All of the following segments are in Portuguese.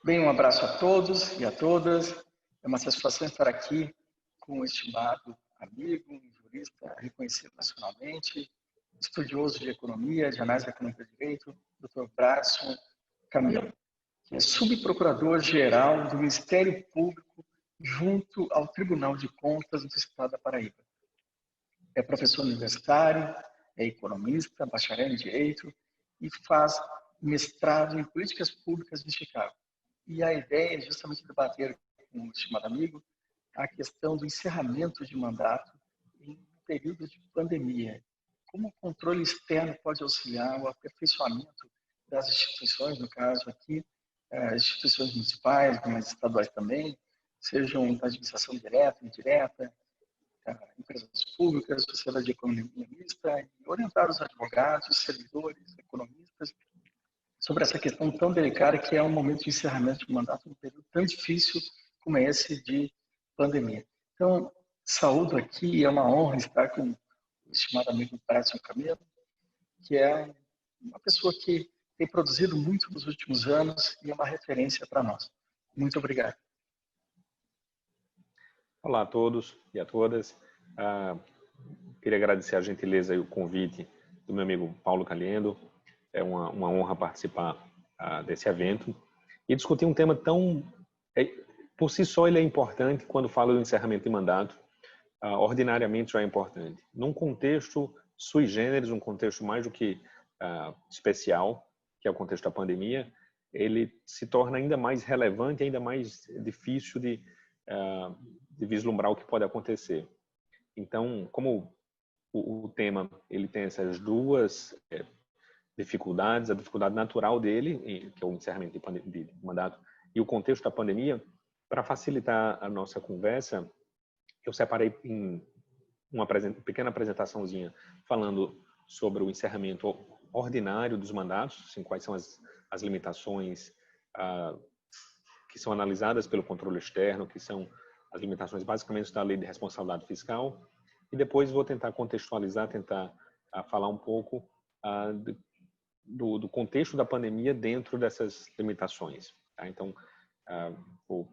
Bem, um abraço a todos e a todas. É uma satisfação estar aqui com um estimado amigo, um jurista reconhecido nacionalmente, estudioso de economia, de análise econômica de direito, Dr. Bradson Camilo, que é subprocurador-geral do Ministério Público junto ao Tribunal de Contas do Estado da Paraíba. É professor universitário, é economista, bacharel em Direito e faz mestrado em Políticas Públicas de Chicago. E a ideia é justamente debater com o estimado amigo a questão do encerramento de mandato em período de pandemia. Como o controle externo pode auxiliar o aperfeiçoamento das instituições, no caso aqui, as instituições municipais, mas estaduais também, sejam da administração direta, indireta, empresas públicas, sociedade de economia mista, e orientar os advogados, servidores, economistas, sobre essa questão tão delicada que é um momento de encerramento de mandato num período tão difícil como é esse de pandemia. Então, saúdo aqui, é uma honra estar com o estimado amigo Bradson Camilo, que é uma pessoa que tem produzido muito nos últimos anos e é uma referência para nós. Muito obrigado. Olá a todos e a todas. Queria agradecer a gentileza e o convite do meu amigo Paulo Caliendo. É uma honra participar desse evento e discutir um tema tão... por si só ele é importante quando fala do encerramento de mandato. Ordinariamente já é importante. Num contexto sui generis, um contexto mais do que especial, que é o contexto da pandemia, ele se torna ainda mais relevante, ainda mais difícil de vislumbrar o que pode acontecer. Então, como o tema ele tem essas duas dificuldades, a dificuldade natural dele, que é o encerramento de mandato, e o contexto da pandemia, para facilitar a nossa conversa, eu separei em uma pequena apresentaçãozinha falando sobre o encerramento ordinário dos mandatos, assim, quais são as limitações que são analisadas pelo controle externo, que são as limitações basicamente da Lei de Responsabilidade Fiscal, e depois vou tentar contextualizar, tentar falar um pouco do contexto da pandemia dentro dessas limitações. Tá? Então, vou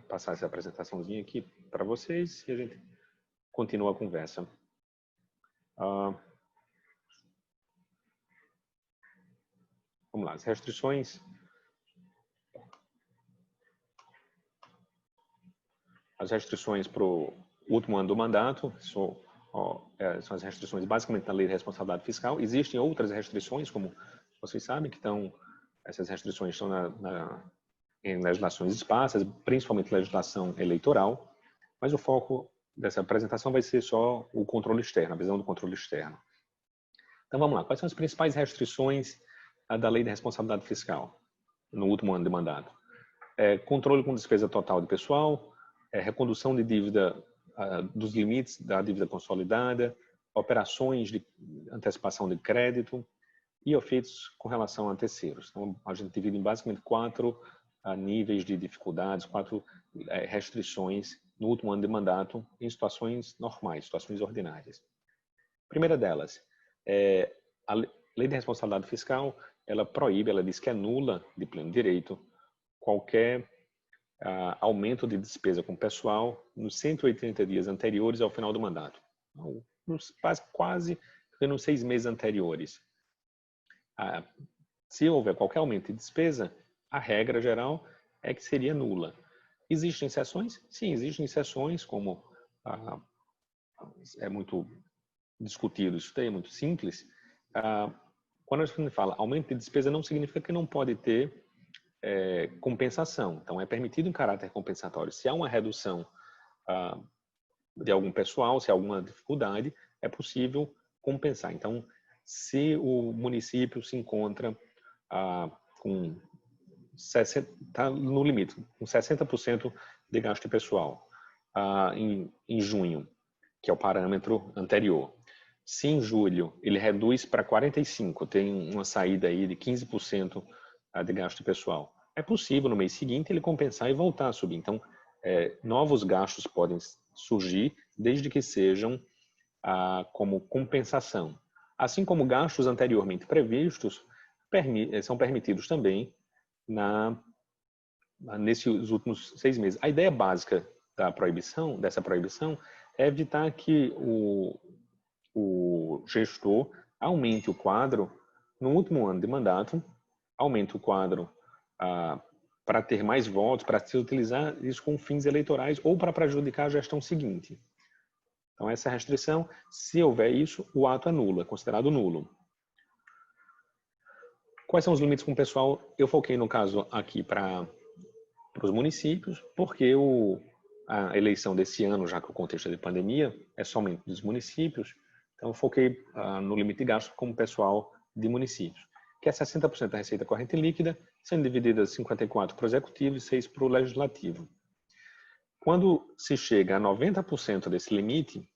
passar essa apresentaçãozinha aqui para vocês e a gente continua a conversa. Vamos lá, as restrições. As restrições para o último ano do mandato são as restrições basicamente da Lei de Responsabilidade Fiscal. Existem outras restrições, como vocês sabem, essas restrições estão em legislações esparsas, principalmente legislação eleitoral, mas o foco dessa apresentação vai ser só o controle externo, a visão do controle externo. Então vamos lá, quais são as principais restrições da Lei de Responsabilidade Fiscal no último ano de mandato? Controle com despesa total de pessoal, recondução de dívida, dos limites da dívida consolidada, operações de antecipação de crédito e efeitos com relação a terceiros. Então, a gente divide em basicamente 4 níveis de dificuldades, 4 restrições no último ano de mandato em situações normais, situações ordinárias. A primeira delas, a Lei de Responsabilidade Fiscal, ela proíbe, ela diz que é nula de pleno direito qualquer aumento de despesa com pessoal nos 180 dias anteriores ao final do mandato. Quase nos 6 meses anteriores. Se houver qualquer aumento de despesa, a regra geral é que seria nula. Existem exceções? Sim, existem exceções, como é muito discutido isso daí, é muito simples. Quando a gente fala aumento de despesa, não significa que não pode ter compensação. Então, é permitido em caráter compensatório. Se há uma redução de algum pessoal, se há alguma dificuldade, é possível compensar. Então, se o município se encontra está no limite, com 60% de gasto pessoal em junho, que é o parâmetro anterior. Se em julho ele reduz para 45%, tem uma saída aí de 15% de gasto pessoal, é possível no mês seguinte ele compensar e voltar a subir. Então, novos gastos podem surgir desde que sejam como compensação. Assim como gastos anteriormente previstos são permitidos também nesses últimos 6 meses. A ideia básica dessa proibição, é evitar que o gestor aumente o quadro no último ano de mandato, aumente o quadro para ter mais votos, para se utilizar isso com fins eleitorais ou para prejudicar a gestão seguinte. Então, essa restrição, se houver isso, o ato é nulo, é considerado nulo. Quais são os limites com o pessoal? Eu foquei, no caso, aqui para os municípios, porque a eleição desse ano, já que o contexto é de pandemia, é somente dos municípios. Então, eu foquei no limite de gasto como pessoal de municípios, que é 60% da receita corrente líquida, sendo divididas 54% para o executivo e 6% para o legislativo. Quando se chega a 90% desse limite,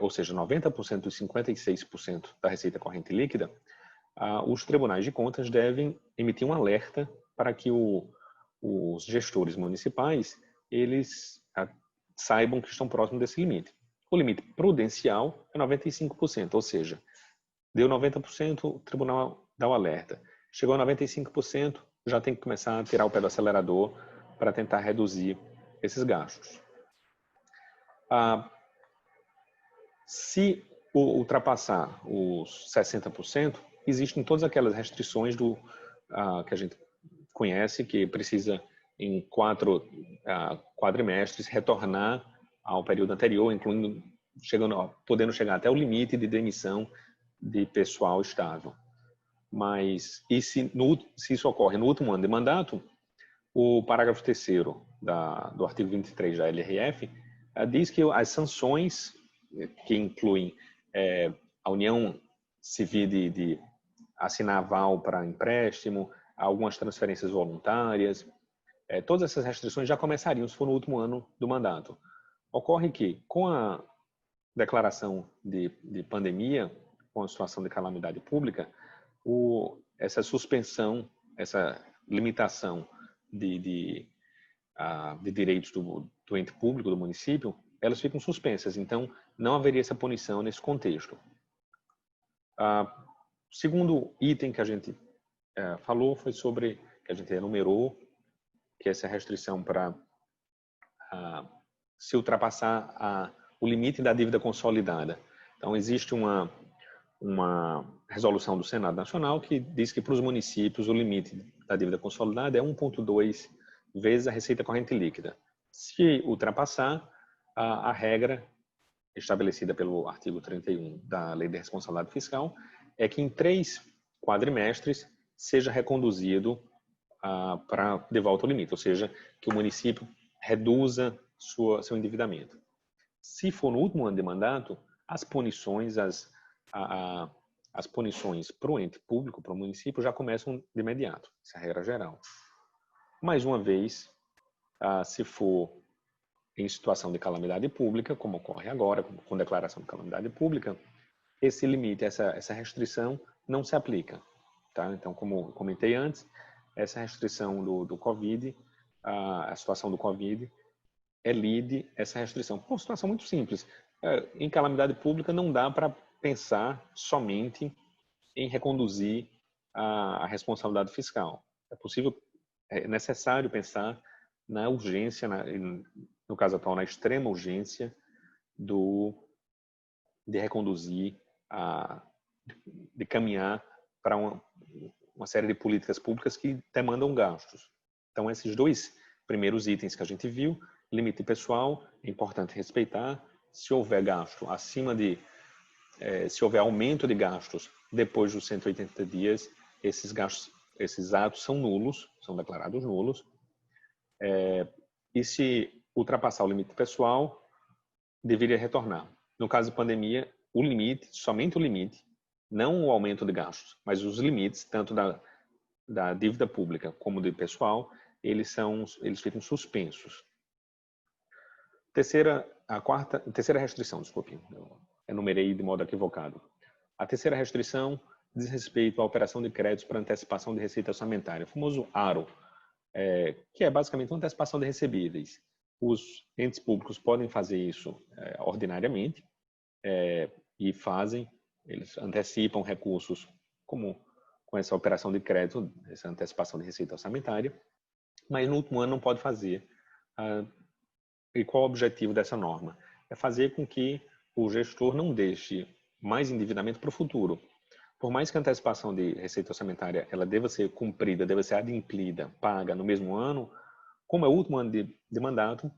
ou seja, 90% dos 56% da receita corrente líquida, os tribunais de contas devem emitir um alerta para que os gestores municipais eles saibam que estão próximos desse limite. O limite prudencial é 95%, ou seja, deu 90%, o tribunal dá o alerta. Chegou a 95%, já tem que começar a tirar o pé do acelerador para tentar reduzir esses gastos. Se ultrapassar os 60%, existem todas aquelas restrições que a gente conhece, que precisa em 4 quadrimestres retornar ao período anterior, incluindo podendo chegar até o limite de demissão de pessoal estável. Mas se isso ocorre no último ano de mandato, o parágrafo 3º do artigo 23 da LRF diz que as sanções, que incluem a união civil de assinar aval para empréstimo, algumas transferências voluntárias, todas essas restrições já começariam se for no último ano do mandato. Ocorre que, com a declaração de pandemia, com a situação de calamidade pública, essa suspensão, essa limitação de direitos do ente público, do município, elas ficam suspensas. Então, não haveria essa punição nesse contexto. O segundo item que a gente falou foi sobre, que a gente enumerou, que é essa restrição para se ultrapassar o limite da dívida consolidada. Então, existe uma resolução do Senado Nacional que diz que para os municípios o limite da dívida consolidada é 1,2 vezes a receita corrente líquida. Se ultrapassar, a regra estabelecida pelo artigo 31 da Lei de Responsabilidade Fiscal é que em 3 quadrimestres seja reconduzido para de volta ao limite, ou seja, que o município reduza seu endividamento. Se for no último ano de mandato, as punições, as punições para o ente público, para o município, já começam de imediato. Essa é a regra geral. Mais uma vez, se for em situação de calamidade pública, como ocorre agora, com declaração de calamidade pública, esse limite, essa restrição não se aplica. Tá? Então, como comentei antes, essa restrição do Covid, a situação do Covid, elide essa restrição. Por uma situação muito simples. Em calamidade pública não dá para pensar somente em reconduzir a responsabilidade fiscal. É necessário pensar na urgência, no caso atual, na extrema urgência de reconduzir, de caminhar para uma série de políticas públicas que demandam gastos. Então, esses 2 primeiros itens que a gente viu, limite pessoal, é importante respeitar. Se houver gasto se houver aumento de gastos depois dos 180 dias, esses atos são nulos, são declarados nulos. E se ultrapassar o limite pessoal, deveria retornar. No caso de pandemia, somente o limite, não o aumento de gastos, mas os limites, tanto da dívida pública como do pessoal, eles ficam suspensos. Terceira restrição, desculpe, eu enumerei de modo equivocado. A terceira restrição diz respeito à operação de créditos para antecipação de receita orçamentária, o famoso ARO, que é basicamente uma antecipação de recebíveis. Os entes públicos podem fazer isso ordinariamente e fazem, eles antecipam recursos como com essa operação de crédito, essa antecipação de receita orçamentária, mas no último ano não pode fazer. E qual o objetivo dessa norma? É fazer com que o gestor não deixe mais endividamento para o futuro. Por mais que a antecipação de receita orçamentária ela deva ser cumprida, deva ser adimplida, paga no mesmo ano, como é o último ano de mandato,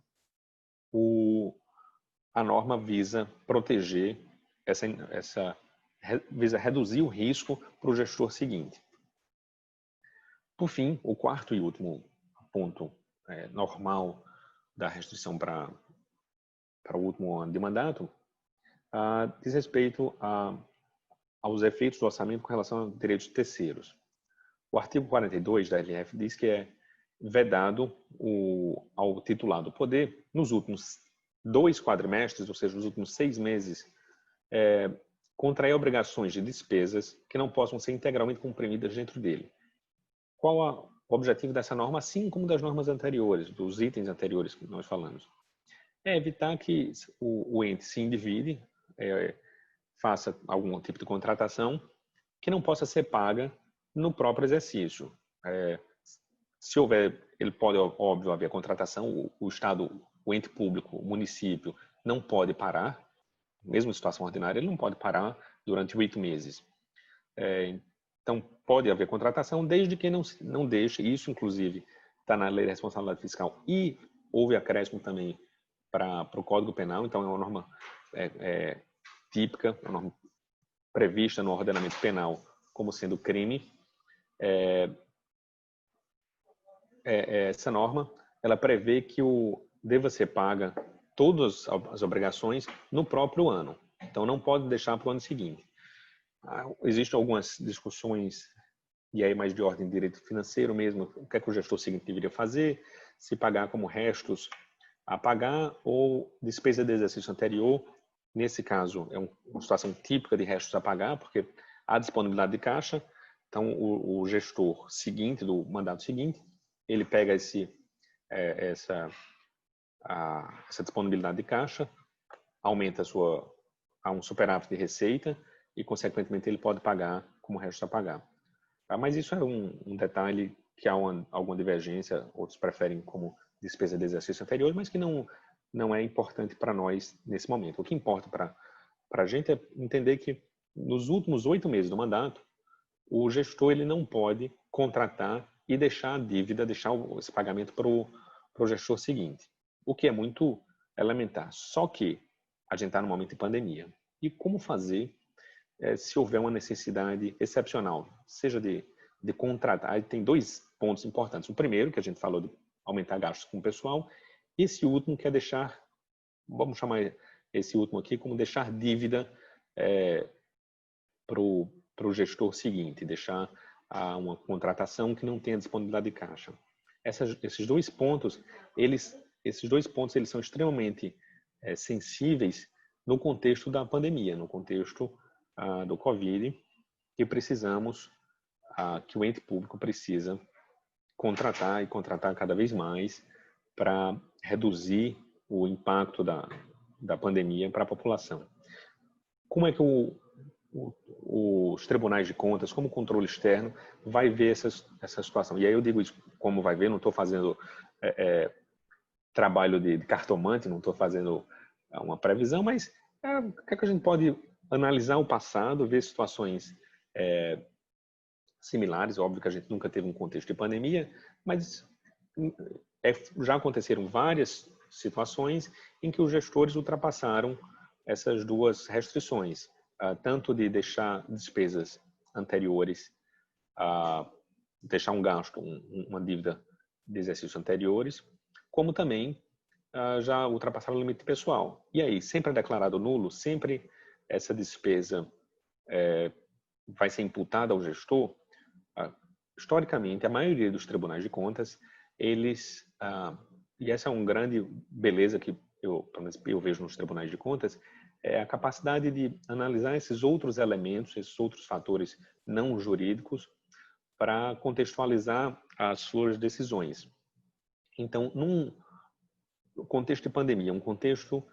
a norma visa proteger visa reduzir o risco para o gestor seguinte. Por fim, o quarto e último ponto normal da restrição para o último ano de mandato diz respeito aos efeitos do orçamento com relação a direitos terceiros. O artigo 42 da LF diz que é vedado ao titular do poder, nos últimos 2 quadrimestres, ou seja, nos últimos 6 meses, contrair obrigações de despesas que não possam ser integralmente comprimidas dentro dele. Qual o objetivo dessa norma, assim como das normas anteriores, dos itens anteriores que nós falamos? É evitar que o ente se endivide, faça algum tipo de contratação que não possa ser paga no próprio exercício. Se houver, ele pode, óbvio, haver contratação, o Estado, o ente público, o município, não pode parar, mesmo em situação ordinária, ele não pode parar durante 8 meses. Então, pode haver contratação, desde que não deixe, isso inclusive está na Lei de Responsabilidade Fiscal e houve acréscimo também para o Código Penal, então é uma norma típica, uma norma prevista no ordenamento penal como sendo crime. Essa norma, ela prevê que deva ser paga todas as obrigações no próprio ano. Então, não pode deixar para o ano seguinte. Existem algumas discussões, e aí mais de ordem de direito financeiro mesmo, o que é que o gestor seguinte deveria fazer, se pagar como restos a pagar ou despesa de exercício anterior. Nesse caso, é uma situação típica de restos a pagar, porque há disponibilidade de caixa. Então, o gestor seguinte, do mandato seguinte, ele pega essa disponibilidade de caixa, aumenta a um superávit de receita e, consequentemente, ele pode pagar como restos a pagar. Mas isso é um detalhe que há alguma divergência, outros preferem como despesa de exercício anterior, mas que não é importante para nós nesse momento. O que importa para a gente é entender que nos últimos 8 meses do mandato, o gestor ele não pode contratar e deixar a dívida, deixar esse pagamento para o gestor seguinte, o que é muito elementar. Só que a gente está no momento de pandemia. E como fazer se houver uma necessidade excepcional, seja de contratar? Aí tem 2 pontos importantes. O primeiro, que a gente falou de aumentar gastos com o pessoal. Esse último que é deixar, vamos chamar esse último aqui como deixar dívida para o gestor seguinte, deixar uma contratação que não tenha disponibilidade de caixa. Esses 2 pontos, eles são extremamente sensíveis no contexto da pandemia, no contexto do Covid, que que o ente público precisa contratar cada vez mais para reduzir o impacto da pandemia para a população. Como é que os tribunais de contas, como controle externo, vai ver essa situação? E aí eu digo isso, como vai ver, não estou fazendo trabalho de cartomante, não estou fazendo uma previsão, mas o que é que a gente pode analisar o passado, ver situações similares. Óbvio que a gente nunca teve um contexto de pandemia, mas já aconteceram várias situações em que os gestores ultrapassaram essas 2 restrições, tanto de deixar despesas anteriores, deixar um gasto, uma dívida de exercícios anteriores, como também já ultrapassaram o limite pessoal. E aí, sempre é declarado nulo, sempre essa despesa vai ser imputada ao gestor. Historicamente, a maioria dos tribunais de contas, eles, e essa é uma grande beleza que eu vejo nos tribunais de contas, é a capacidade de analisar esses outros elementos, esses outros fatores não jurídicos, para contextualizar as suas decisões. Então, num contexto de pandemia, um contexto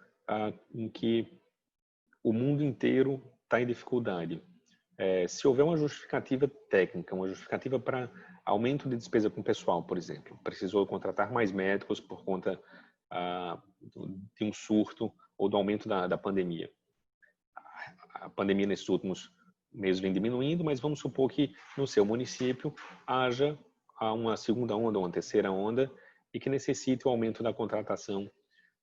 em que o mundo inteiro está em dificuldade, se houver uma justificativa técnica, uma justificativa para aumento de despesa com pessoal, por exemplo, precisou contratar mais médicos por conta de um surto ou do aumento da pandemia. A pandemia nesses últimos meses vem diminuindo, mas vamos supor que no seu município haja uma segunda onda, uma terceira onda e que necessite o aumento da contratação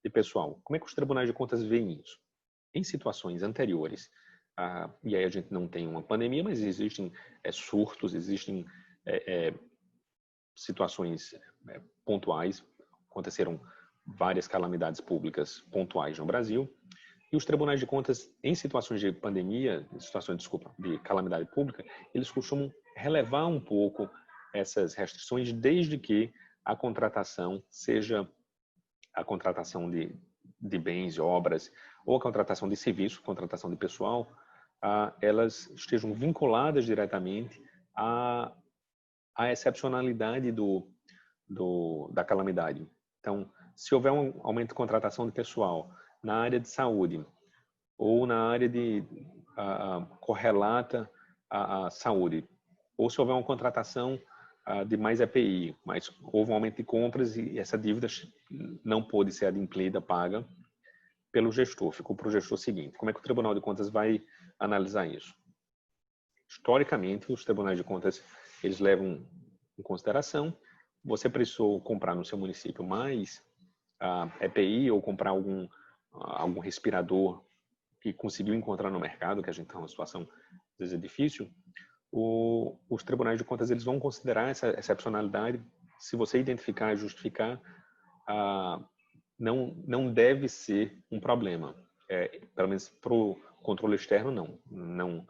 de pessoal. Como é que os tribunais de contas veem isso? Em situações anteriores, e aí a gente não tem uma pandemia, mas existem surtos, existem situações pontuais, aconteceram várias calamidades públicas pontuais no Brasil, e os tribunais de contas, em situações de pandemia, de calamidade pública, eles costumam relevar um pouco essas restrições, desde que a contratação seja a contratação de bens e obras, ou a contratação de serviço, contratação de pessoal, elas estejam vinculadas diretamente à excepcionalidade da calamidade. Então, se houver um aumento de contratação de pessoal na área de saúde ou na área correlata à saúde, ou se houver uma contratação de mais EPI, mas houve um aumento de compras e essa dívida não pôde ser adimplida, paga pelo gestor, ficou para o gestor seguinte. Como é que o Tribunal de Contas vai analisar isso? Historicamente, os tribunais de contas, eles levam em consideração, você precisou comprar no seu município mais EPI ou comprar algum respirador que conseguiu encontrar no mercado, que a gente está numa situação, às vezes, difícil, os tribunais de contas eles vão considerar essa excepcionalidade. Se você identificar e justificar, não deve ser um problema. Pelo menos para o controle externo, não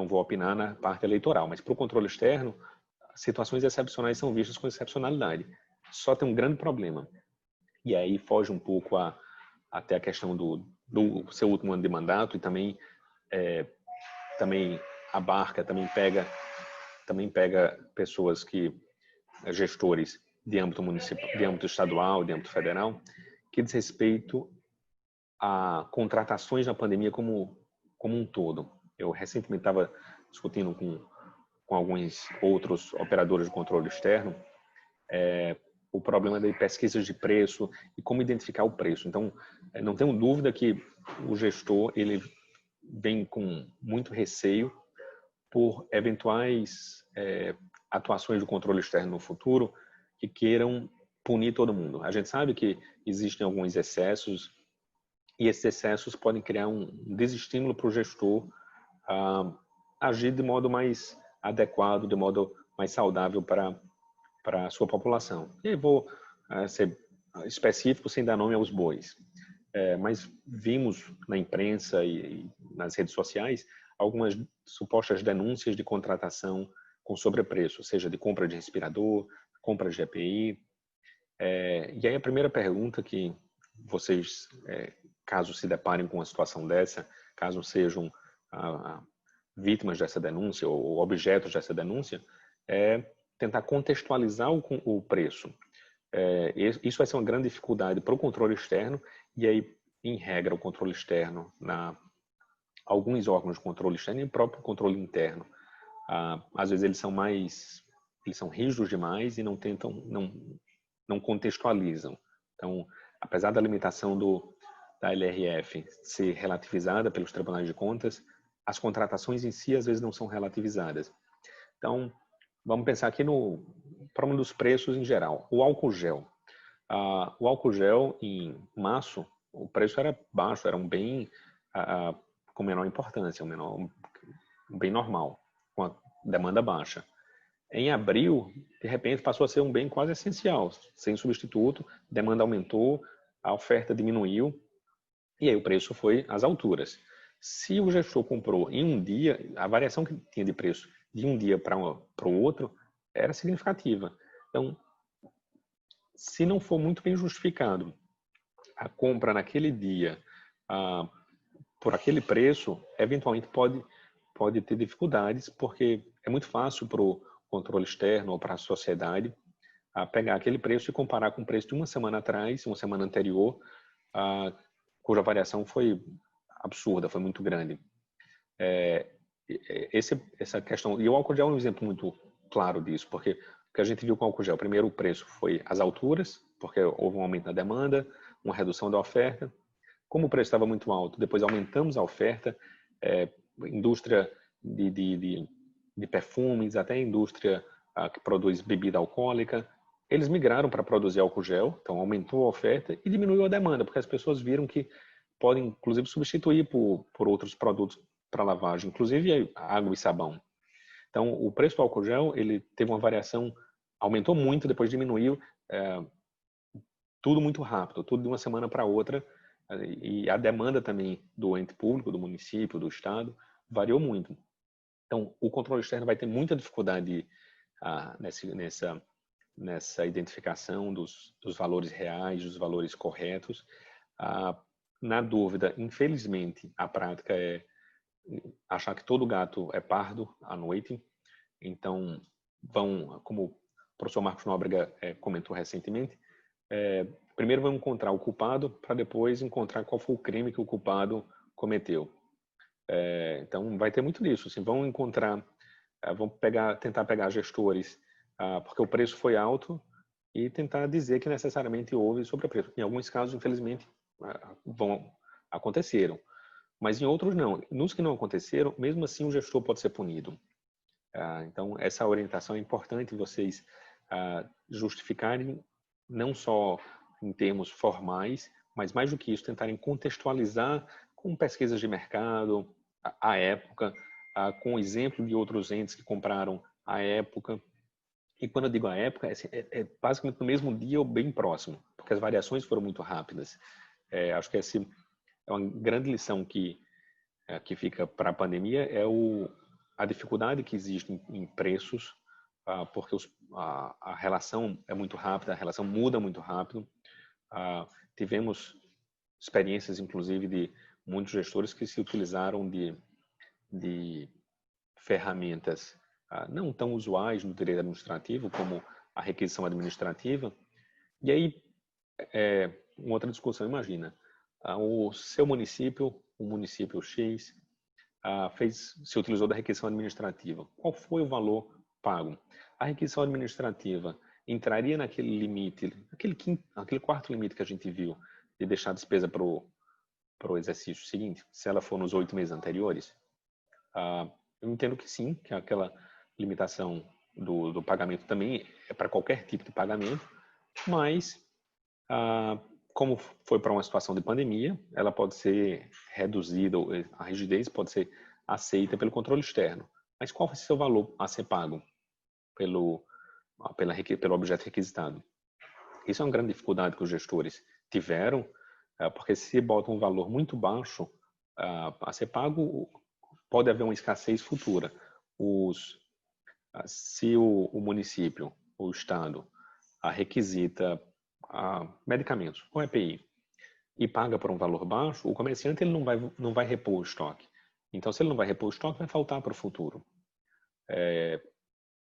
vou opinar na parte eleitoral, mas para o controle externo, situações excepcionais são vistas com excepcionalidade. Só tem um grande problema. E aí foge um pouco até a questão do seu último ano de mandato e também abarca, também pega pessoas gestores de âmbito municipal, de âmbito estadual, de âmbito federal, que diz respeito a contratações na pandemia como um todo. Eu recentemente estava discutindo com alguns outros operadores de controle externo o problema de pesquisas de preço e como identificar o preço. Então, não tenho dúvida que o gestor ele vem com muito receio por eventuais atuações do controle externo no futuro que queiram punir todo mundo. A gente sabe que existem alguns excessos e esses excessos podem criar um desestímulo para o gestor agir de modo mais adequado, de modo mais saudável para a sua população. E aí vou ser específico sem dar nome aos bois. Mas vimos na imprensa e nas redes sociais algumas supostas denúncias de contratação com sobrepreço, seja de compra de respirador, compra de EPI. E aí a primeira pergunta que vocês, caso se deparem com uma situação dessa, caso sejam vítimas dessa denúncia ou objetos dessa denúncia, é tentar contextualizar o preço. Isso vai ser uma grande dificuldade para o controle externo, e aí, em regra, o controle externo, alguns órgãos de controle externo e o próprio controle interno, às vezes eles são rígidos demais e não contextualizam. Então, apesar da limitação da LRF ser relativizada pelos tribunais de contas, as contratações em si às vezes não são relativizadas. Então, vamos pensar aqui no problema dos preços em geral. O álcool gel. O álcool gel, em março, o preço era baixo, era um bem com menor importância, um bem normal, com a demanda baixa. Em abril, de repente, passou a ser um bem quase essencial, sem substituto, demanda aumentou, a oferta diminuiu, e aí o preço foi às alturas. Se o gestor comprou em um dia, a variação que tinha de preço de um dia para o outro era significativa. Então, se não for muito bem justificado a compra naquele dia por aquele preço, eventualmente pode ter dificuldades, porque é muito fácil para o controle externo ou para a sociedade pegar aquele preço e comparar com o preço de uma semana atrás, uma semana anterior, cuja variação foi absurda, foi muito grande. Essa questão, e o álcool gel é um exemplo muito claro disso, porque o que a gente viu com o álcool gel, primeiro o preço foi as alturas, porque houve um aumento na demanda, uma redução da oferta. Como o preço estava muito alto, depois aumentamos a oferta, indústria de perfumes, até a indústria que produz bebida alcoólica, eles migraram para produzir álcool gel, então aumentou a oferta e diminuiu a demanda, porque as pessoas viram que podem, inclusive, substituir por outros produtos para lavagem, inclusive água e sabão. Então, o preço do álcool gel, ele teve uma variação, aumentou muito, depois diminuiu, tudo muito rápido, tudo de uma semana para outra, e a demanda também do ente público, do município, do estado, variou muito. Então, o controle externo vai ter muita dificuldade nessa identificação dos valores reais, dos valores corretos. Na dúvida, infelizmente, a prática é achar que todo gato é pardo à noite. Então, como o professor Marcos Nóbrega comentou recentemente, primeiro vão encontrar o culpado para depois encontrar qual foi o crime que o culpado cometeu. Então, vai ter muito disso. Assim, vão tentar pegar gestores porque o preço foi alto e tentar dizer que necessariamente houve sobrepreço. Em alguns casos, infelizmente, aconteceram. Mas em outros não. Nos que não aconteceram, mesmo assim o gestor pode ser punido. Então, essa orientação é importante vocês justificarem não só em termos formais, mas mais do que isso, tentarem contextualizar com pesquisas de mercado, à época, com o exemplo de outros entes que compraram à época. E quando eu digo à época, é basicamente no mesmo dia ou bem próximo, porque as variações foram muito rápidas. Acho que essa é uma grande lição que fica para a pandemia, a dificuldade que existe em preços, porque a relação é muito rápida, a relação muda muito rápido. Tivemos experiências, inclusive, de muitos gestores que se utilizaram de ferramentas não tão usuais no direito administrativo, como a requisição administrativa. E aí, uma outra discussão, imagina, o seu município, o município X, se utilizou da requisição administrativa. Qual foi o valor pago? A requisição administrativa entraria naquele limite, aquele quarto limite que a gente viu, de deixar a despesa para o exercício seguinte, se ela for nos 8 meses anteriores? Eu entendo que sim, que aquela limitação do pagamento também é para qualquer tipo de pagamento, mas como foi para uma situação de pandemia, ela pode ser reduzida, a rigidez pode ser aceita pelo controle externo. Mas qual vai ser o valor a ser pago pelo objeto requisitado? Isso é uma grande dificuldade que os gestores tiveram, porque se botam um valor muito baixo a ser pago, pode haver uma escassez futura. Se o município, o estado, requisita medicamentos com EPI e paga por um valor baixo, o comerciante ele não vai repor o estoque. Então, se ele não vai repor o estoque, vai faltar para o futuro.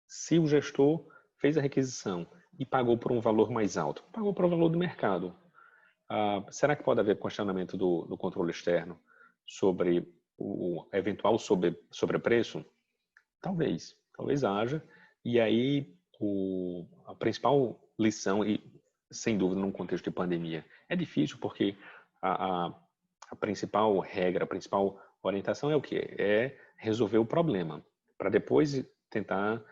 Se o gestor fez a requisição e pagou por um valor mais alto, pagou por um valor do mercado, será que pode haver questionamento do controle externo sobre o eventual sobrepreço? Talvez haja. E aí, a principal lição, e sem dúvida num contexto de pandemia, é difícil porque a principal regra, a principal orientação é o quê? É resolver o problema, para depois tentar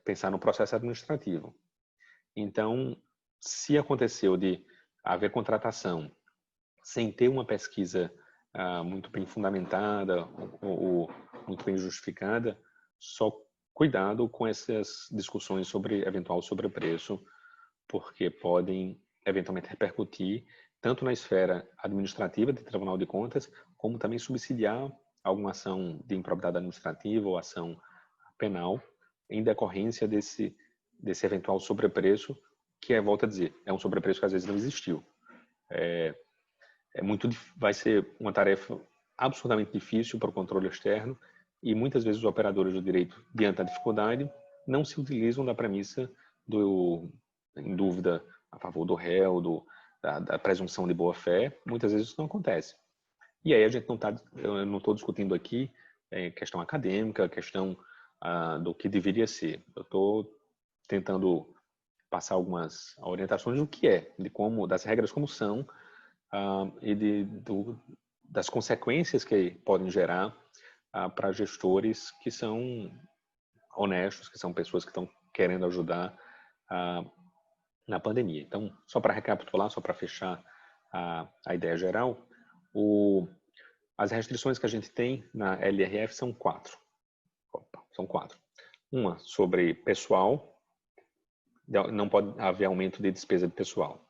pensar no processo administrativo. Então, se aconteceu de haver contratação sem ter uma pesquisa muito bem fundamentada ou muito bem justificada, só cuidado com essas discussões sobre eventual sobrepreço, porque podem eventualmente repercutir tanto na esfera administrativa do Tribunal de Contas, como também subsidiar alguma ação de improbidade administrativa ou ação penal em decorrência desse eventual sobrepreço, que volto a dizer, é um sobrepreço que às vezes não existiu. Vai ser uma tarefa absurdamente difícil para o controle externo e muitas vezes os operadores do direito, diante da dificuldade, não se utilizam da premissa em dúvida a favor do réu, da presunção de boa-fé. Muitas vezes isso não acontece. E aí eu não estou discutindo aqui questão acadêmica, questão do que deveria ser. Eu estou tentando passar algumas orientações do que é, das regras como são, e das consequências que podem gerar para gestores que são honestos, que são pessoas que estão querendo ajudar na pandemia. Então, só para recapitular, só para fechar a ideia geral, as restrições que a gente tem na LRF são quatro. São quatro. Uma sobre pessoal, não pode haver aumento de despesa de pessoal.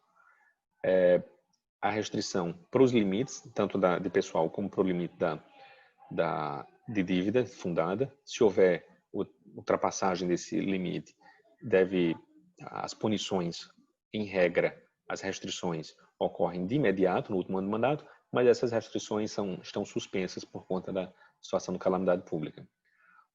A restrição para os limites, tanto de pessoal como para o limite de dívida fundada. Se houver ultrapassagem desse limite, as punições, em regra, as restrições ocorrem de imediato, no último ano do mandato, mas essas restrições estão suspensas por conta da situação de calamidade pública.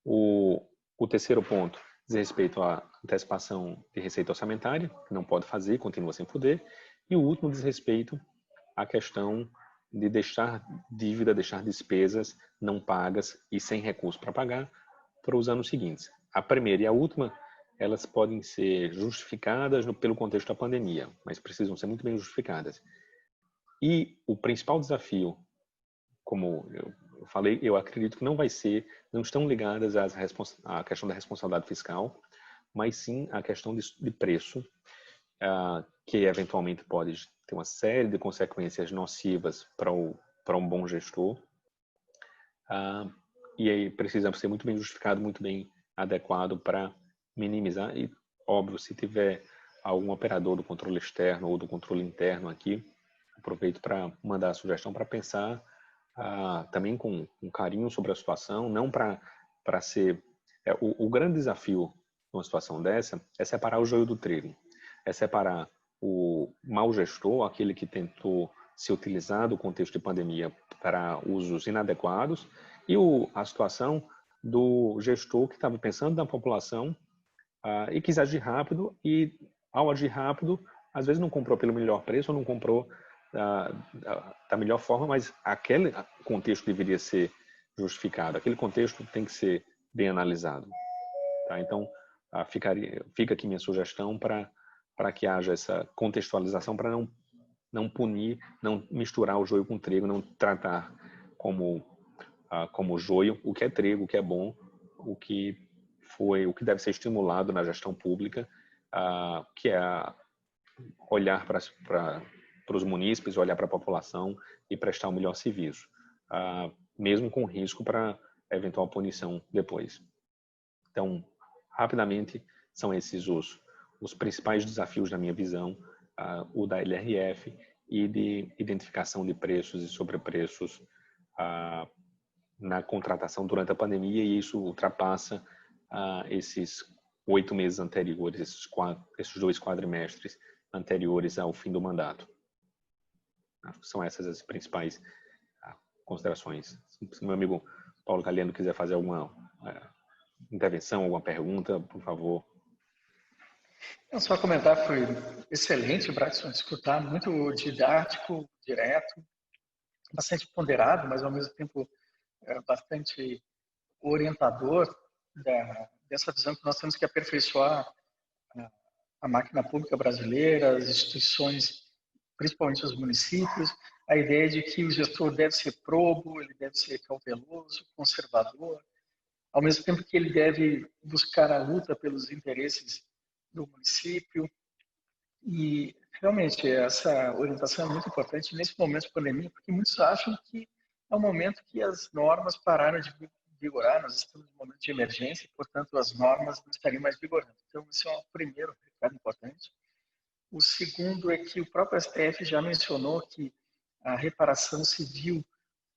O terceiro ponto diz respeito à antecipação de receita orçamentária, que não pode fazer, continua sem poder. E o último diz respeito à questão de deixar dívida, deixar despesas não pagas e sem recurso para pagar para os anos seguintes. A primeira e a última, elas podem ser justificadas pelo contexto da pandemia, mas precisam ser muito bem justificadas. E o principal desafio, como eu falei, eu acredito que não estão ligadas à questão da responsabilidade fiscal, mas sim à questão de preço, que eventualmente pode ter uma série de consequências nocivas para um bom gestor, e aí precisa ser muito bem justificado, muito bem adequado para minimizar. E, óbvio, se tiver algum operador do controle externo ou do controle interno aqui, aproveito para mandar a sugestão para pensar também com carinho sobre a situação, não para ser... O grande desafio numa situação dessa é separar o joio do trigo, é separar o mau gestor, aquele que tentou se utilizar do contexto de pandemia para usos inadequados, e a situação do gestor que estava pensando na população e quis agir rápido, e ao agir rápido, às vezes não comprou pelo melhor preço, ou não comprou da melhor forma, mas aquele contexto deveria ser justificado, aquele contexto tem que ser bem analisado. Tá? Então, fica aqui minha sugestão para que haja essa contextualização, para não punir, não misturar o joio com o trigo, não tratar como joio o que é trigo, o que é bom, o que deve ser estimulado na gestão pública, que é olhar para os munícipes, olhar para a população e prestar o melhor serviço, mesmo com risco para eventual punição depois. Então, rapidamente, são esses os principais desafios da minha visão, o da LRF e de identificação de preços e sobrepreços na contratação durante a pandemia, e isso ultrapassa esses 8 meses anteriores, esses 2 quadrimestres anteriores ao fim do mandato. São essas as principais considerações. Se meu amigo Paulo Caliendo quiser fazer alguma intervenção, alguma pergunta, por favor. Só comentar, foi excelente, Braxton, escutar, muito didático, direto, bastante ponderado, mas ao mesmo tempo bastante orientador dessa visão que nós temos que aperfeiçoar a máquina pública brasileira, as instituições, principalmente os municípios, a ideia de que o gestor deve ser probo, ele deve ser cauteloso, conservador, ao mesmo tempo que ele deve buscar a luta pelos interesses do município. E realmente essa orientação é muito importante nesse momento de pandemia, porque muitos acham que é um momento que as normas pararam de vigorar, nós estamos em um momento de emergência, portanto as normas não estariam mais vigorando. Então esse é o primeiro recado importante. O segundo é que o próprio STF já mencionou que a reparação civil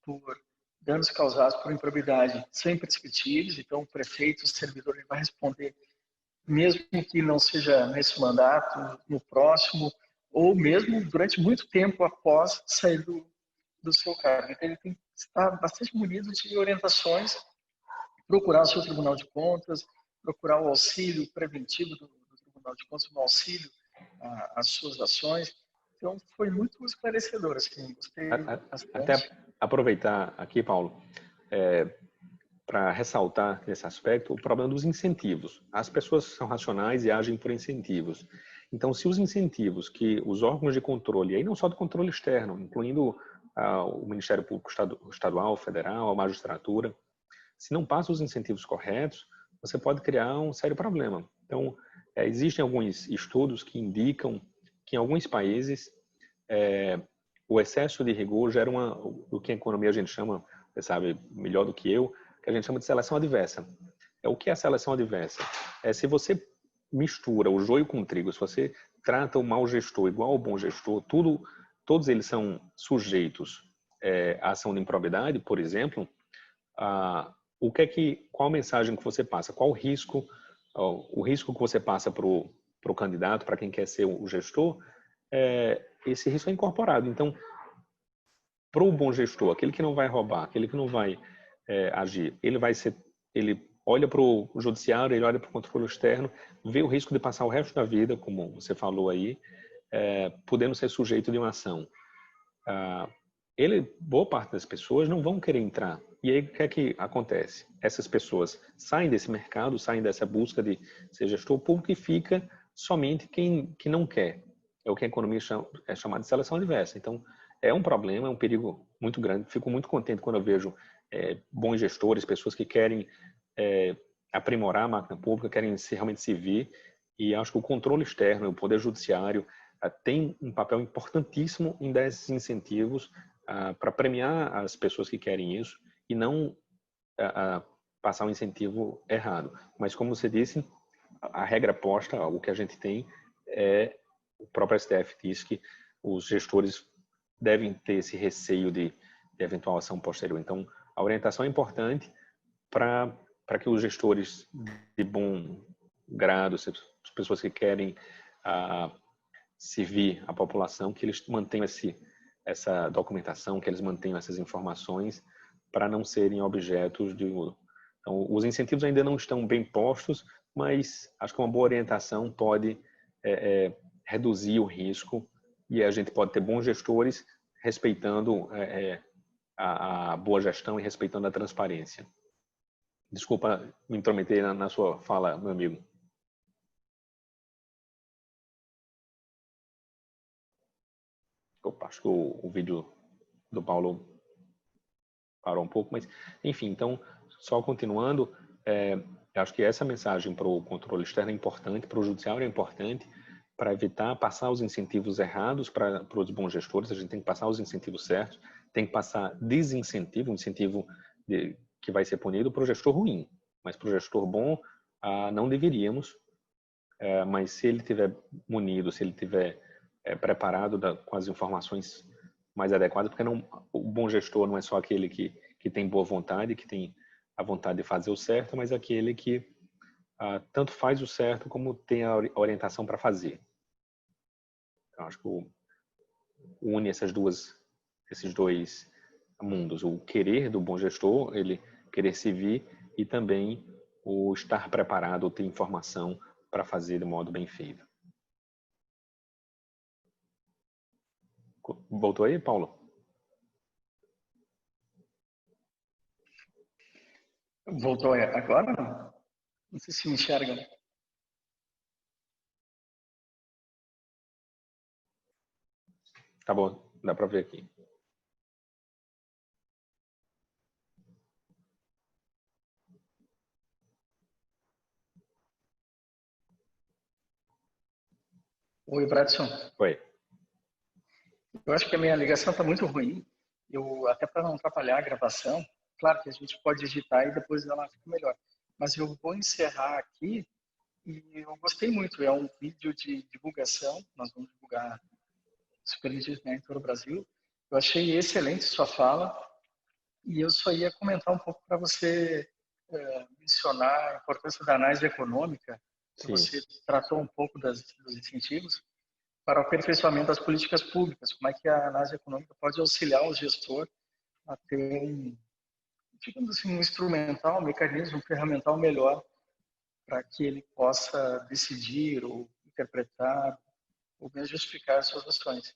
por danos causados por improbidade são imprescritíveis, então o prefeito, o servidor, ele vai responder, mesmo que não seja nesse mandato, no próximo, ou mesmo durante muito tempo após sair do seu cargo. Então ele tem que estar bastante munido de orientações, procurar o seu Tribunal de Contas, procurar o auxílio preventivo do Tribunal de Contas, um auxílio às suas ações. Então, foi muito esclarecedor, assim, gostei bastante. aproveitar aqui, Paulo, para ressaltar nesse aspecto o problema dos incentivos. As pessoas são racionais e agem por incentivos. Então, se os incentivos que os órgãos de controle, e aí não só do controle externo, incluindo o Ministério Público Estadual, Federal, a magistratura, se não passam os incentivos corretos, você pode criar um sério problema. Então, existem alguns estudos que indicam que em alguns países o excesso de rigor gera o que em economia a gente chama, você sabe melhor do que eu, que a gente chama de seleção adversa. O que é a seleção adversa? Se você mistura o joio com o trigo, se você trata o mau gestor igual ao bom gestor, todos eles são sujeitos à ação de improbidade, por exemplo, qual a mensagem que você passa? Qual o risco que você passa para o candidato, para quem quer ser o gestor? Esse risco é incorporado. Então, para o bom gestor, aquele que não vai roubar, aquele que não vai agir, ele olha para o judiciário, ele olha para o controle externo, vê o risco de passar o resto da vida, como você falou aí, podendo ser sujeito de uma ação. Boa parte das pessoas não vão querer entrar. E aí, o que é que acontece? Essas pessoas saem desse mercado, saem dessa busca de ser gestor público e fica somente quem não quer. É o que a economia é chamada de seleção adversa. Então, é um problema, é um perigo muito grande. Fico muito contente quando eu vejo bons gestores, pessoas que querem aprimorar a máquina pública, querem realmente se vir. E acho que o controle externo, o poder judiciário, tem um papel importantíssimo em dar esses incentivos para premiar as pessoas que querem isso e não passar um incentivo errado. Mas, como você disse, a regra posta, o que a gente tem o próprio STF diz que os gestores devem ter esse receio de eventual ação posterior. Então, a orientação é importante para que os gestores de bom grado, as pessoas que querem servir a população, que eles mantenham essa documentação, que eles mantenham essas informações para não serem objetos de... Então, os incentivos ainda não estão bem postos, mas acho que uma boa orientação pode reduzir o risco e a gente pode ter bons gestores respeitando a boa gestão e respeitando a transparência. Desculpa me intrometer na sua fala, meu amigo. Opa, acho que o vídeo do Paulo parou um pouco, mas enfim, então, só continuando, acho que essa mensagem para o controle externo é importante, para o judiciário é importante, para evitar passar os incentivos errados para os bons gestores. A gente tem que passar os incentivos certos, tem que passar desincentivo, um incentivo que vai ser punido para o gestor ruim, mas para o gestor bom não deveríamos, mas se ele tiver munido, se ele tiver preparado com as informações mais adequadas, porque o bom gestor não é só aquele que tem boa vontade, que tem a vontade de fazer o certo, mas aquele que tanto faz o certo como tem a orientação para fazer. Então, acho que une esses dois mundos, o querer do bom gestor, ele querer servir, e também o estar preparado, ou ter informação para fazer de modo bem feito. Voltou aí, Paulo? Voltou agora? Não? Não sei se me enxerga. Tá bom, dá para ver aqui. Oi, Bradson. Oi. Eu acho que a minha ligação está muito ruim. Até para não atrapalhar a gravação, claro que a gente pode digitar e depois ela fica melhor. Mas eu vou encerrar aqui e eu gostei muito. É um vídeo de divulgação. Nós vamos divulgar Superintendente, né, em todo o Brasil. Eu achei excelente sua fala e eu só ia comentar um pouco para você mencionar a importância da análise econômica. Sim. Você tratou um pouco dos incentivos para o aperfeiçoamento das políticas públicas. Como é que a análise econômica pode auxiliar o gestor a ter digamos assim, um instrumental, um mecanismo, um ferramental melhor para que ele possa decidir ou interpretar ou mesmo justificar as suas ações.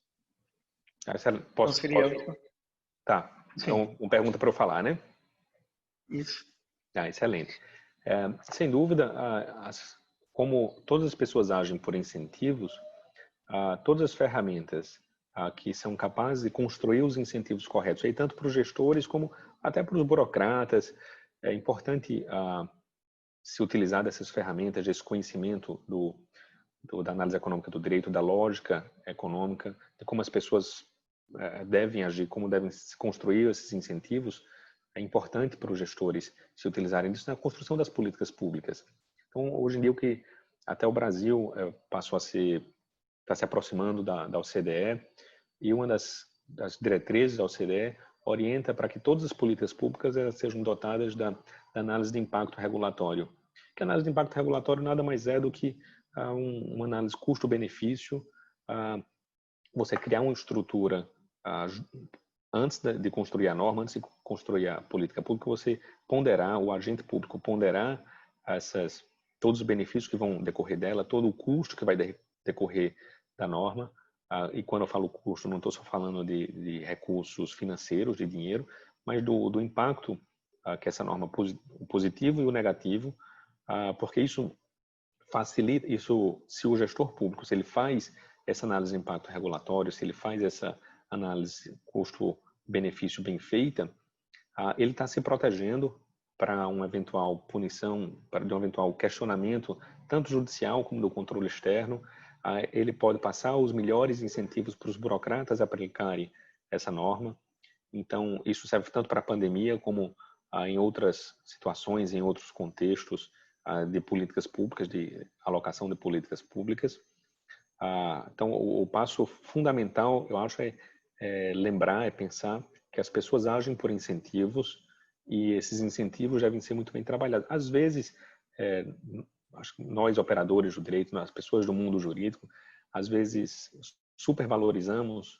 Posso? Então seria Tá. Sim, Então, uma pergunta para eu falar, né? isso. Excelente. Sem dúvida, como todas as pessoas agem por incentivos, todas as ferramentas que são capazes de construir os incentivos corretos, aí tanto para os gestores como até para os burocratas, é importante se utilizar dessas ferramentas, desse conhecimento da análise econômica do direito, da lógica econômica, de como as pessoas devem agir, como devem se construir esses incentivos. É importante para os gestores se utilizarem disso na construção das políticas públicas. Então, hoje em dia, o que até o Brasil passou a está se aproximando da OCDE, e uma das diretrizes da OCDE orienta para que todas as políticas públicas sejam dotadas da análise de impacto regulatório. Que a análise de impacto regulatório nada mais é do que uma análise custo-benefício, você criar uma estrutura antes de construir a norma, antes de construir a política pública, você ponderar, o agente público ponderar todos os benefícios que vão decorrer dela, todo o custo que vai decorrer da norma. E quando eu falo custo, não estou só falando de recursos financeiros, de dinheiro, mas do impacto que essa norma, o positivo e o negativo, porque isso facilita, se o gestor público, se ele faz essa análise de impacto regulatório, se ele faz essa análise custo-benefício bem feita, ele está se protegendo para uma eventual punição, de um eventual questionamento, tanto judicial como do controle externo. Ele pode passar os melhores incentivos para os burocratas aplicarem essa norma. Então, isso serve tanto para a pandemia como em outras situações, em outros contextos de políticas públicas, de alocação de políticas públicas. Então, o passo fundamental, eu acho, é lembrar, é pensar que as pessoas agem por incentivos e esses incentivos devem ser muito bem trabalhados. Às vezes, acho que nós, operadores do direito, as pessoas do mundo jurídico, às vezes supervalorizamos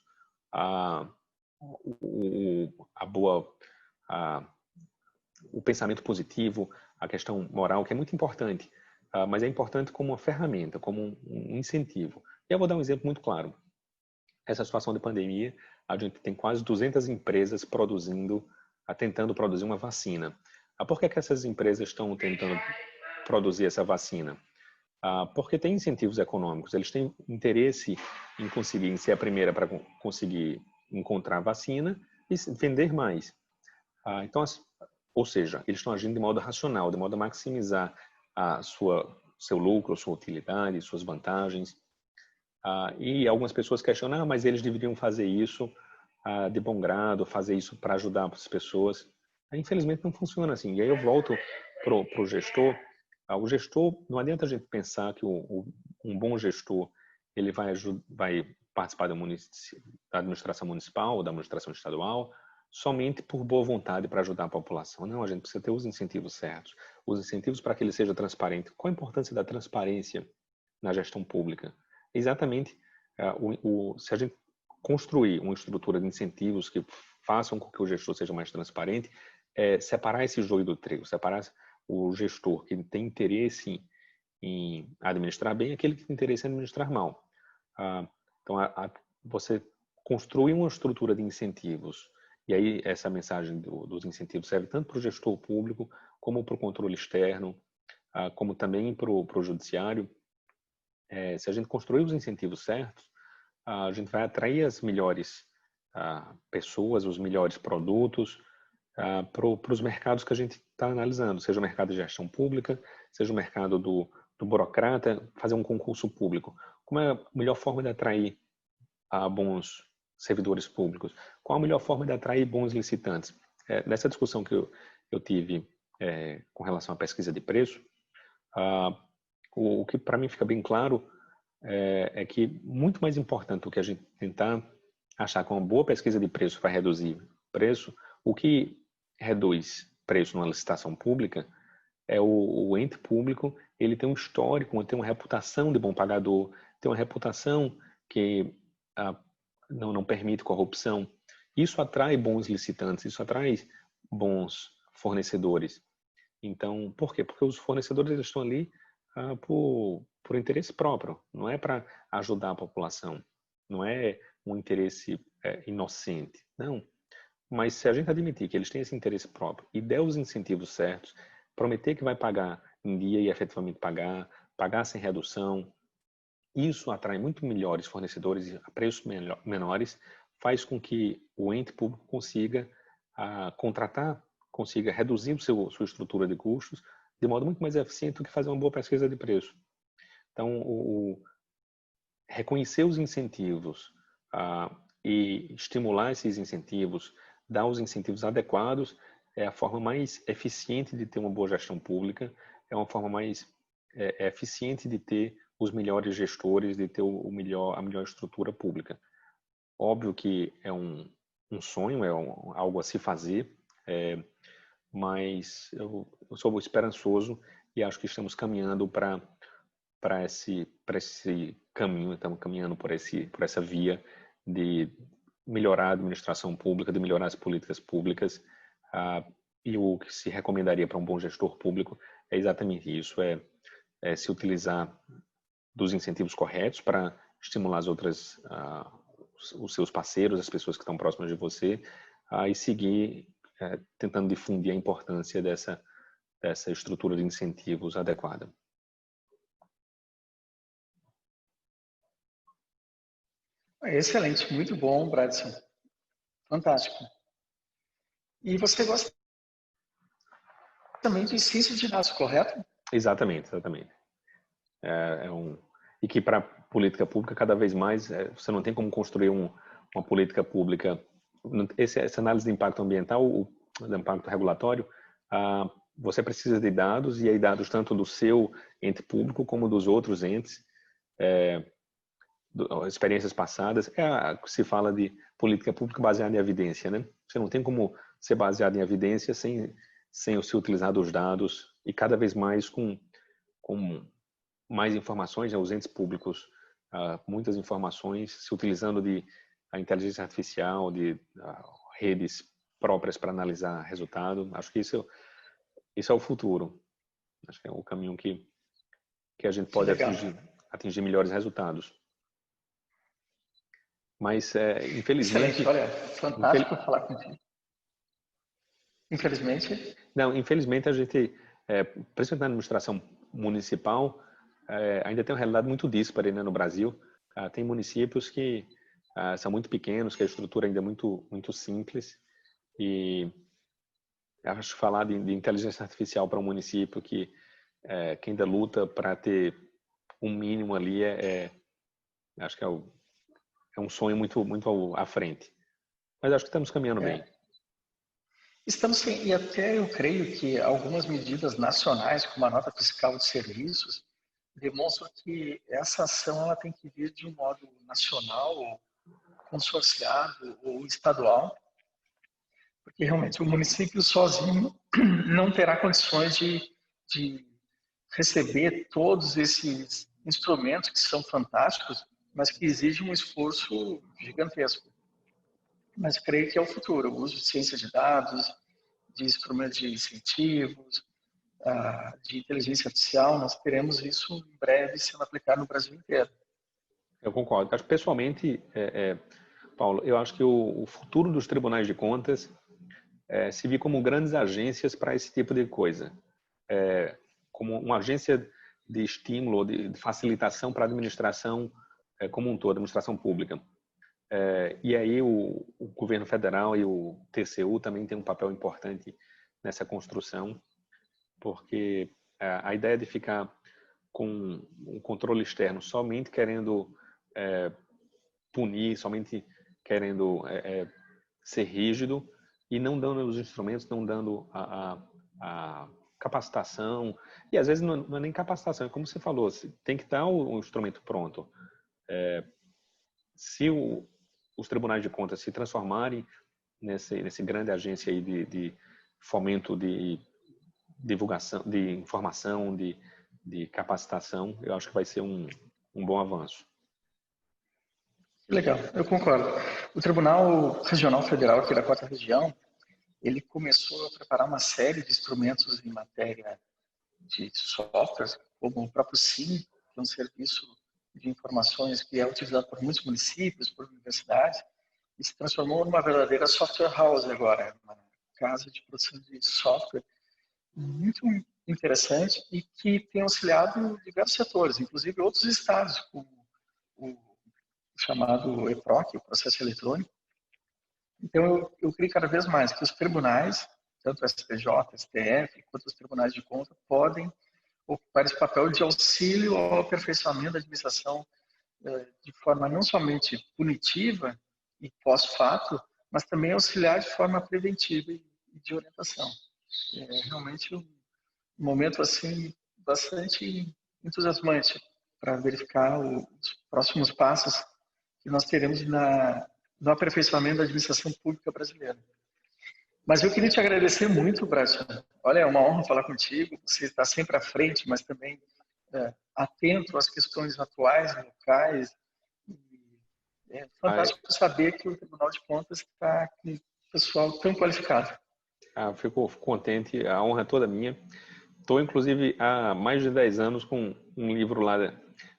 o pensamento positivo, a questão moral, que é muito importante, mas é importante como uma ferramenta, como um incentivo. E eu vou dar um exemplo muito claro. Essa situação de pandemia, a gente tem quase 200 empresas tentando produzir uma vacina. Por que essas empresas estão tentando produzir essa vacina? Porque tem incentivos econômicos, eles têm interesse em ser a primeira para conseguir encontrar vacina e vender mais. Então, ou seja, eles estão agindo de modo racional, de modo a maximizar seu lucro, sua utilidade, suas vantagens. E algumas pessoas questionam, mas eles deveriam fazer isso de bom grado, fazer isso para ajudar as pessoas. Infelizmente não funciona assim. E aí eu volto para o gestor. O gestor, não adianta a gente pensar que um bom gestor ele vai participar da administração municipal ou da administração estadual somente por boa vontade para ajudar a população. Não, a gente precisa ter os incentivos certos. Os incentivos para que ele seja transparente. Qual a importância da transparência na gestão pública? Exatamente, se a gente construir uma estrutura de incentivos que façam com que o gestor seja mais transparente, separar esse joio do trigo, separar o gestor que tem interesse em administrar bem aquele que tem interesse em administrar mal. Então, você construir uma estrutura de incentivos, e aí essa mensagem dos incentivos serve tanto para o gestor público, como para o controle externo, como também para o judiciário. Se a gente construir os incentivos certos, a gente vai atrair as melhores pessoas, os melhores produtos para os mercados que a gente está analisando, seja o mercado de gestão pública, seja o mercado do burocrata, fazer um concurso público. Como é a melhor forma de atrair bons servidores públicos? Qual a melhor forma de atrair bons licitantes? Nessa discussão que eu tive com relação à pesquisa de preço, o que para mim fica bem claro é que muito mais importante do que a gente tentar achar que uma boa pesquisa de preço vai reduzir preço, o que reduz preço numa licitação pública é o ente público, ele tem um histórico, tem uma reputação de bom pagador, tem uma reputação que não permite corrupção. Isso atrai bons licitantes, isso atrai bons fornecedores. Então, por quê? Porque os fornecedores eles estão ali por interesse próprio, não é para ajudar a população, não é um interesse inocente, não. Mas se a gente admitir que eles têm esse interesse próprio e der os incentivos certos, prometer que vai pagar em dia e efetivamente pagar sem redução, isso atrai muito melhores fornecedores a preços menores, faz com que o ente público consiga contratar, consiga reduzir sua estrutura de custos de modo muito mais eficiente do que fazer uma boa pesquisa de preço. Então, reconhecer os incentivos e estimular esses incentivos, dar os incentivos adequados, é a forma mais eficiente de ter uma boa gestão pública, é uma forma mais eficiente de ter os melhores gestores, de ter a melhor estrutura pública. Óbvio que é um sonho, algo a se fazer, mas eu sou esperançoso e acho que estamos caminhando para esse caminho, estamos caminhando por essa via de melhorar a administração pública, de melhorar as políticas públicas, e o que se recomendaria para um bom gestor público é exatamente isso, é se utilizar dos incentivos corretos para estimular os seus parceiros, as pessoas que estão próximas de você, e seguir tentando difundir a importância dessa estrutura de incentivos adequada. Excelente, muito bom, Bradson. Fantástico. E você gosta também de ciência de dados, correto? Exatamente. E que para política pública, cada vez mais, você não tem como construir uma política pública. Essa análise de impacto ambiental, de impacto regulatório, você precisa de dados, e aí dados tanto do seu ente público como dos outros entes, experiências passadas. Se fala de política pública baseada em evidência, né? Você não tem como ser baseado em evidência sem se utilizar dos dados, e cada vez mais com mais informações, os entes públicos, muitas informações, se utilizando de a inteligência artificial, de redes próprias para analisar resultado. Acho que isso é o futuro. Acho que é o caminho que a gente pode atingir melhores resultados. Mas, infelizmente... Excelente, olha, fantástico falar contigo. Infelizmente? Não, infelizmente a gente, principalmente na administração municipal, ainda tem uma realidade muito díspara, né, no Brasil. Tem municípios que são muito pequenos, que a estrutura ainda é muito, muito simples, e acho que falar de inteligência artificial para um município que ainda luta para ter um mínimo ali, acho que é um sonho muito, muito à frente. Mas acho que estamos caminhando bem. Estamos sim, e até eu creio que algumas medidas nacionais, como a nota fiscal de serviços, demonstram que essa ação ela tem que vir de um modo nacional, consorciado ou estadual, porque realmente o município sozinho não terá condições de receber todos esses instrumentos que são fantásticos, mas que exigem um esforço gigantesco. Mas creio que é o futuro, o uso de ciência de dados, de instrumentos de incentivos, de inteligência artificial, nós teremos isso em breve sendo aplicado no Brasil inteiro. Eu concordo. Acho que, pessoalmente, Paulo, eu acho que o futuro dos tribunais de contas se vir como grandes agências para esse tipo de coisa. Como uma agência de estímulo, de facilitação para a administração como um todo, administração pública. E aí o governo federal e o TCU também tem um papel importante nessa construção, porque a ideia de ficar com um controle externo somente querendo punir, somente querendo ser rígido, e não dando os instrumentos, não dando a capacitação, e às vezes não é nem capacitação, é como você falou, tem que estar o instrumento pronto. Se os tribunais de contas se transformarem nesse grande agência aí de fomento de divulgação, de informação, de capacitação, eu acho que vai ser um bom avanço. Legal, eu concordo. O Tribunal Regional Federal aqui da 4ª Região, ele começou a preparar uma série de instrumentos em matéria de softwares, como o próprio SIM, que é um serviço de informações que é utilizado por muitos municípios, por universidades, e se transformou numa verdadeira software house agora, uma casa de produção de software muito interessante e que tem auxiliado diversos setores, inclusive outros estados, como o chamado EPROC, o processo eletrônico. Então, eu creio cada vez mais que os tribunais, tanto o STJ, STF, quanto os tribunais de conta, podem ocupar esse papel de auxílio ao aperfeiçoamento da administração de forma não somente punitiva e pós-fato, mas também auxiliar de forma preventiva e de orientação. É realmente um momento assim bastante entusiasmante para verificar os próximos passos que nós teremos no aperfeiçoamento da administração pública brasileira. Mas eu queria te agradecer muito, Bratson. Olha, é uma honra falar contigo. Você está sempre à frente, mas também atento às questões atuais, locais. É fantástico saber que o Tribunal de Contas está com um pessoal tão qualificado. Fico contente, a honra é toda minha. Estou, inclusive, há mais de 10 anos com um livro lá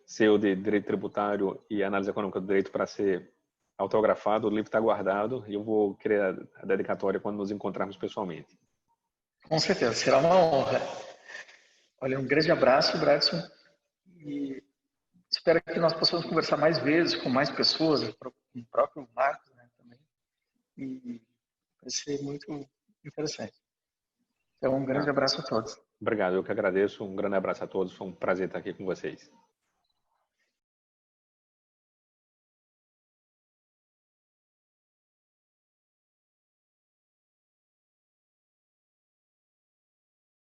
seu de Direito Tributário e Análise Econômica do Direito para ser autografado. O livro está guardado e eu vou querer a dedicatória quando nos encontrarmos pessoalmente. Com certeza, será uma honra. Olha, um grande abraço, Bradson, e espero que nós possamos conversar mais vezes com mais pessoas, com o próprio Marcos, né, também, e vai ser muito interessante. Então, um grande abraço a todos. Obrigado, eu que agradeço. Um grande abraço a todos. Foi um prazer estar aqui com vocês.